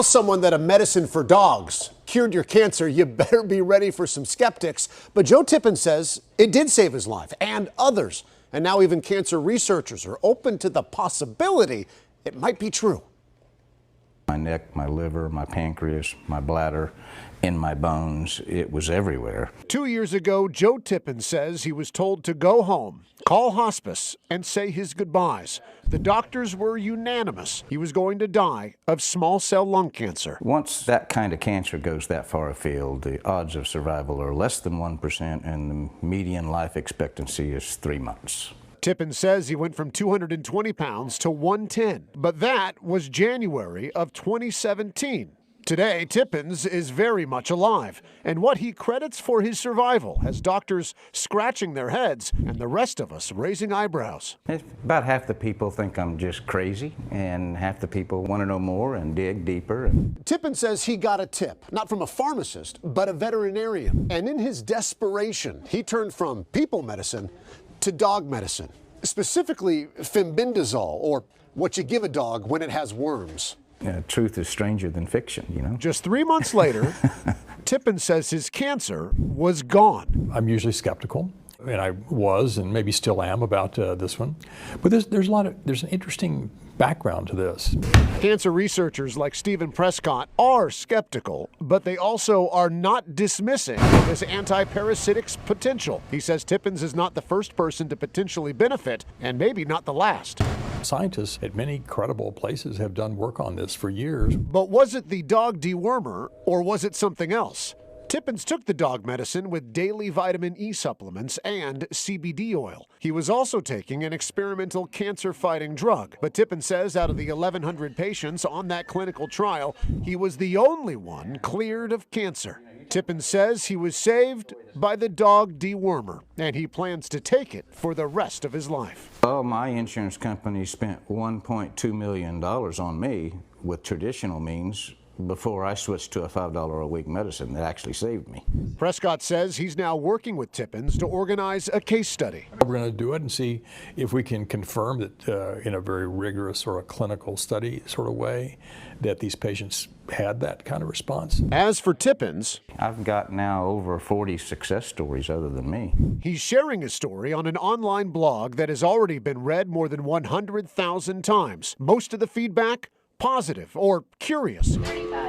Someone that a medicine for dogs cured your cancer, you better be ready for some skeptics. But Joe Tippin says it did save his life and others. And now even cancer researchers are open to the possibility it might be true. My neck, my liver, my pancreas, my bladder, in my bones, it was everywhere. 2 years ago, Joe Tippin says he was told to go home, call hospice, and say his goodbyes. The doctors were unanimous. He was going to die of small cell lung cancer. Once that kind of cancer goes that far afield, the odds of survival are less than 1%, and the median life expectancy is 3 months. Tippin says he went from 220 pounds to 110, but that was January of 2017. Today, Tippins is very much alive, and what he credits for his survival has doctors scratching their heads and the rest of us raising eyebrows. About half the people think I'm just crazy, and half the people want to know more and dig deeper. Tippin says he got a tip, not from a pharmacist, but a veterinarian. And in his desperation, he turned from people medicine to dog medicine, specifically fembendazole, or what you give a dog when it has worms. Truth is stranger than fiction, you know. Just 3 months later, Tippin says his cancer was gone. I'm usually skeptical, and I was, and maybe still am, about this one. But there's an interesting background to this. Cancer researchers like Stephen Prescott are skeptical, but they also are not dismissing this anti-parasitic's potential. He says Tippins is not the first person to potentially benefit, and maybe not the last. Scientists at many credible places have done work on this for years. But was it the dog dewormer, or was it something else? Tippins took the dog medicine with daily vitamin E supplements and CBD oil. He was also taking an experimental cancer-fighting drug. But Tippin says out of the 1,100 patients on that clinical trial, he was the only one cleared of cancer. Tippin says he was saved by the dog dewormer, and he plans to take it for the rest of his life. Well, my insurance company spent $1.2 million on me with traditional means before I switched to a $5 a week medicine that actually saved me. Prescott says he's now working with Tippins to organize a case study. We're going to do it and see if we can confirm that in a very rigorous or a clinical study sort of way that these patients had that kind of response. As for Tippins, I've got now over 40 success stories other than me. He's sharing his story on an online blog that has already been read more than 100,000 times. Most of the feedback positive or curious.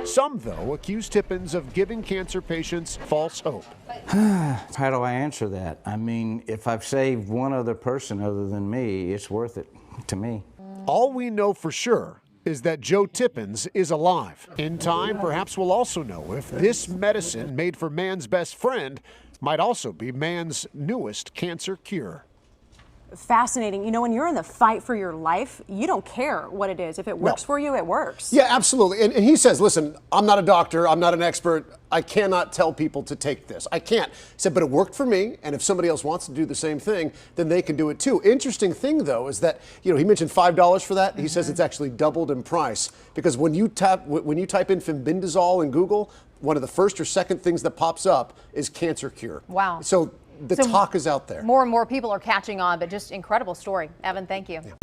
Some, though, accuse Tippins of giving cancer patients false hope. How do I answer that? I mean, if I've saved one other person other than me, it's worth it to me. All we know for sure is that Joe Tippins is alive. In time, perhaps we'll also know if this medicine made for man's best friend might also be man's newest cancer cure. Fascinating. You know, when you're in the fight for your life, you don't care what it is. If it works for you, it works. Yeah, absolutely. And he says, listen, I'm not a doctor. I'm not an expert. I cannot tell people to take this. I can't. He said, but it worked for me. And if somebody else wants to do the same thing, then they can do it too. Interesting thing, though, is that, you know, he mentioned $5 for that. He says it's actually doubled in price because when you type in fembendazole in Google, one of the first or second things that pops up is cancer cure. Wow. So the talk is out there. More and more people are catching on, but just incredible story. Evan, thank you. Yeah.